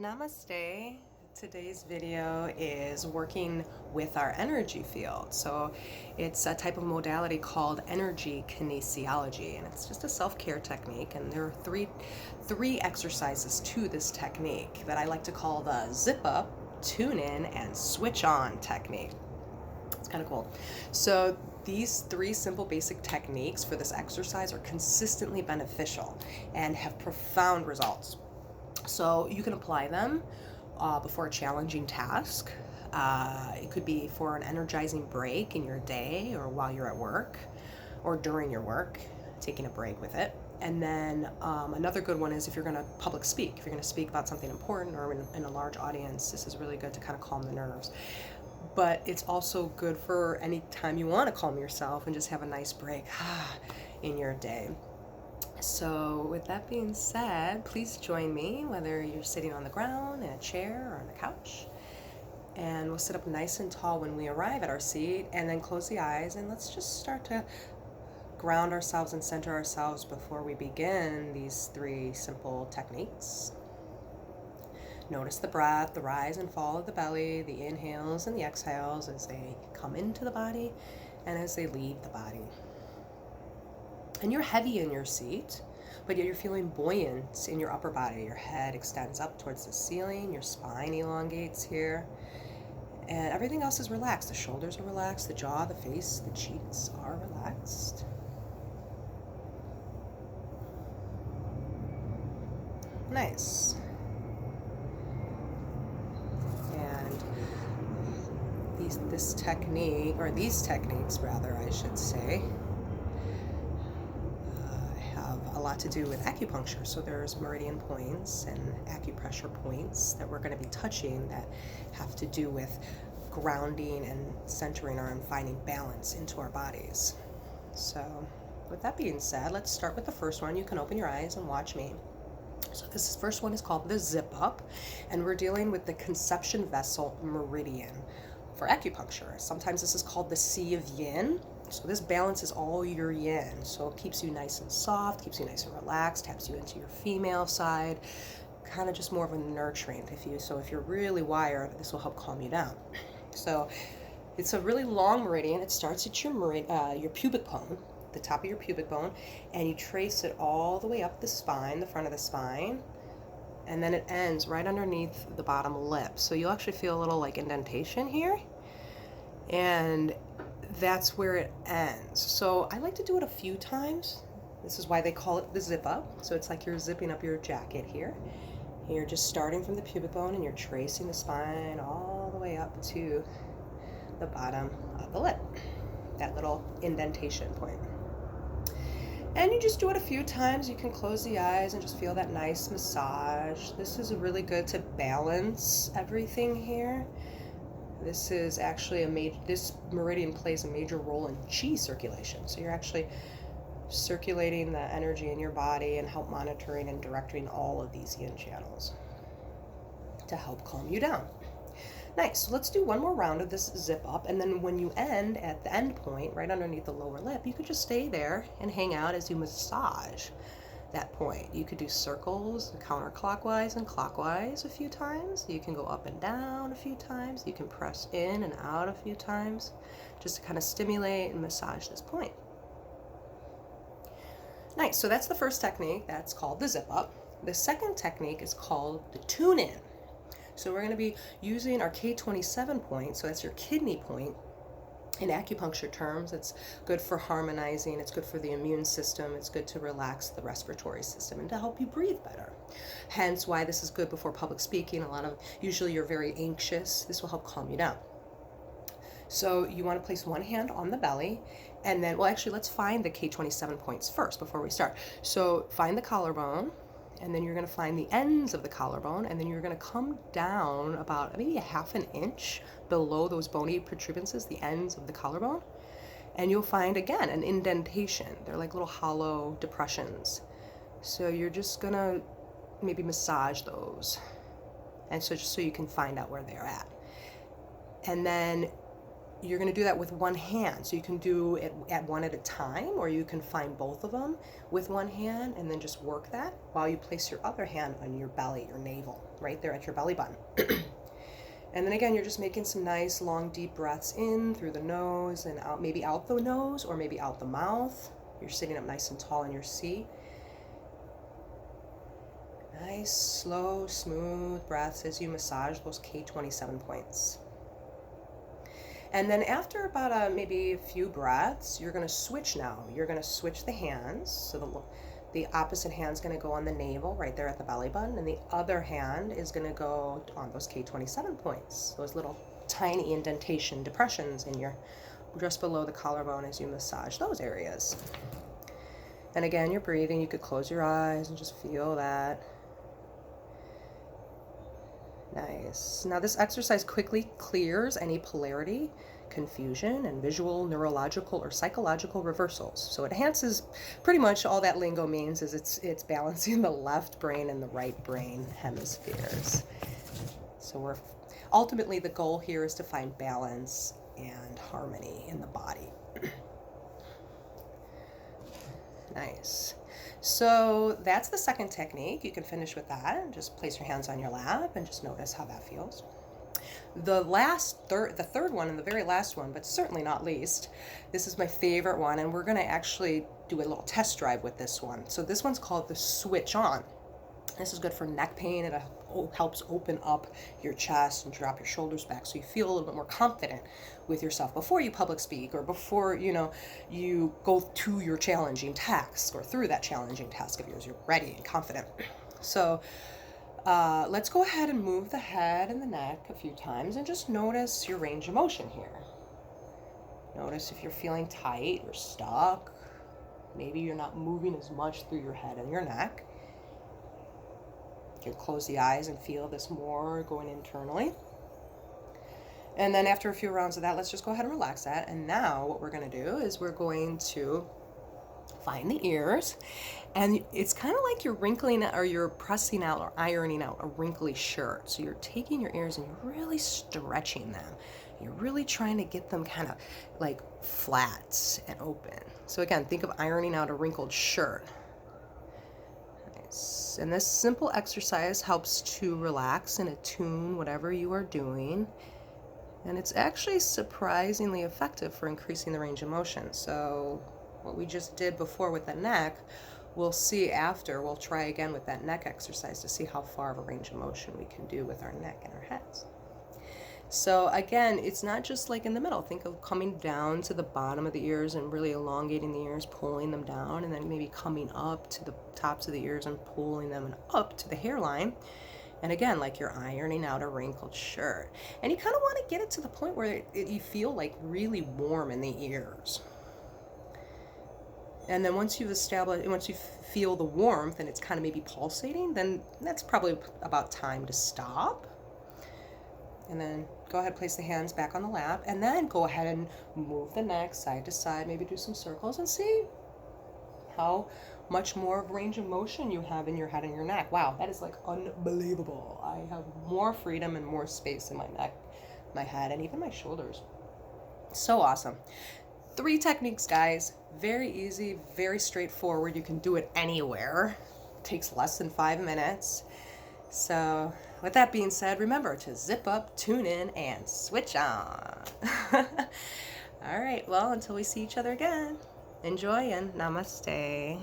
Namaste. Today's video is working with our energy field. So it's a type of modality called Energy Kinesiology, and it's just a self-care technique. And there are three exercises to this technique that I like to call the zip up, tune in, and switch on technique. It's kind of cool. So these three simple basic techniques for this exercise are consistently beneficial and have profound results. So you can apply them before a challenging task. It could be for an energizing break in your day or while you're at work or during your work, taking a break with it. And then another good one is if you're going to public speak, if you're going to speak about something important or in a large audience, this is really good to kind of calm the nerves. But it's also good for any time you want to calm yourself and just have a nice break in your day. So with that being said, please join me, whether you're sitting on the ground, in a chair, or on the couch. And we'll sit up nice and tall when we arrive at our seat, and then close the eyes, and let's just start to ground ourselves and center ourselves before we begin these three simple techniques. Notice the breath, the rise and fall of the belly, the inhales and the exhales as they come into the body and as they leave the body. And you're heavy in your seat, but yet you're feeling buoyant in your upper body. Your head extends up towards the ceiling, your spine elongates here, and everything else is relaxed. The shoulders are relaxed, the jaw, the face, the cheeks are relaxed. Nice. And this technique, or these techniques rather, I should say, a lot to do with acupuncture. So there's meridian points and acupressure points that we're going to be touching that have to do with grounding and centering and finding balance into our bodies. So with that being said, let's start with the first one. You can open your eyes and watch me. So this first one is called the zip up, and we're dealing with the conception vessel meridian for acupuncture. Sometimes this is called the sea of yin. So this balances all your yin. So it keeps you nice and soft, keeps you nice and relaxed, taps you into your female side, kind of just more of a nurturing. So if you're really wired, this will help calm you down. So it's a really long meridian. It starts at your pubic bone, the top of your pubic bone, and you trace it all the way up the spine, the front of the spine, and then it ends right underneath the bottom lip. So you'll actually feel a little like indentation here, and that's where it ends. So I like to do it a few times. This is why they call it the zip up. So it's like you're zipping up your jacket here. You're just starting from the pubic bone and you're tracing the spine all the way up to the bottom of the lip, that little indentation point. And you just do it a few times. You can close the eyes and just feel that nice massage. This is really good to balance everything here. This is actually this meridian plays a major role in chi circulation. So you're actually circulating the energy in your body and help monitoring and directing all of these yin channels to help calm you down. Nice. So let's do one more round of this zip up, and then when you end at the end point, right underneath the lower lip, you could just stay there and hang out as you massage that point. You could do circles counterclockwise and clockwise a few times. You can go up and down a few times. You can press in and out a few times just to kind of stimulate and massage this point. Nice. So that's the first technique. That's called the zip up. The second technique is called the tune in. So we're going to be using our K27 point. So that's your kidney point. In acupuncture terms, it's good for harmonizing, it's good for the immune system, it's good to relax the respiratory system and to help you breathe better. Hence why this is good before public speaking. Usually you're very anxious. This will help calm you down. So you want to place one hand on the belly, and then, let's find the K27 points first before we start. So find the collarbone, and then you're going to find the ends of the collarbone, and then you're going to come down about maybe a half an inch below those bony protuberances, the ends of the collarbone, and you'll find again an indentation. They're like little hollow depressions. So you're just going to maybe massage those, and so just so you can find out where they're at. And then you're going to do that with one hand. So you can do it at one at a time, or you can find both of them with one hand and then just work that while you place your other hand on your belly, your navel, right there at your belly button. And then again, you're just making some nice long deep breaths in through the nose and out, maybe out the nose or maybe out the mouth. You're sitting up nice and tall in your seat. Nice, slow, smooth breaths as you massage those K27 points. And then after about maybe a few breaths, you're going to switch now. You're going to switch the hands. So the opposite hand's going to go on the navel right there at the belly button, and the other hand is going to go on those K27 points, those little tiny indentation depressions in your, just below the collarbone as you massage those areas. And again, you're breathing. You could close your eyes and just feel that. Nice. Now this exercise quickly clears any polarity, confusion, and visual, neurological, or psychological reversals. So it enhances, pretty much all that lingo means is it's balancing the left brain and the right brain hemispheres. So ultimately the goal here is to find balance and harmony in the body. Nice. So that's the second technique. You can finish with that. Just place your hands on your lap and just notice how that feels. The third one and the very last one, but certainly not least, this is my favorite one, and we're going to actually do a little test drive with this one. So this one's called the switch on. This is good for neck pain. It helps open up your chest and drop your shoulders back so you feel a little bit more confident with yourself before you public speak, or before you go to your challenging task, or through that challenging task of yours. You're ready and confident. So let's go ahead and move the head and the neck a few times and just notice your range of motion here. Notice if you're feeling tight or stuck. Maybe you're not moving as much through your head and your neck. You can close the eyes and feel this more going internally. And then after a few rounds of that, let's just go ahead and relax that. And now what we're going to do is we're going to find the ears. And it's kind of like you're wrinkling or you're pressing out or ironing out a wrinkly shirt. So you're taking your ears and you're really stretching them. You're really trying to get them kind of like flat and open. So again, think of ironing out a wrinkled shirt. And this simple exercise helps to relax and attune whatever you are doing. And it's actually surprisingly effective for increasing the range of motion. So what we just did before with the neck, we'll see after. We'll try again with that neck exercise to see how far of a range of motion we can do with our neck and our heads. So again, it's not just like in the middle. Think of coming down to the bottom of the ears and really elongating the ears, pulling them down, and then maybe coming up to the tops of the ears and pulling them and up to the hairline. And again, like you're ironing out a wrinkled shirt. And you kind of want to get it to the point where you feel like really warm in the ears. And then once you feel the warmth and it's kind of maybe pulsating, then that's probably about time to stop. And then go ahead, place the hands back on the lap, and then go ahead and move the neck side to side, maybe do some circles and see how much more of range of motion you have in your head and your neck. Wow, that is like unbelievable. I have more freedom and more space in my neck, my head, and even my shoulders. So awesome. 3 techniques, guys. Very easy, very straightforward. You can do it anywhere. It takes less than 5 minutes. So with that being said, remember to zip up, tune in, and switch on. All right, well, until we see each other again, enjoy and namaste.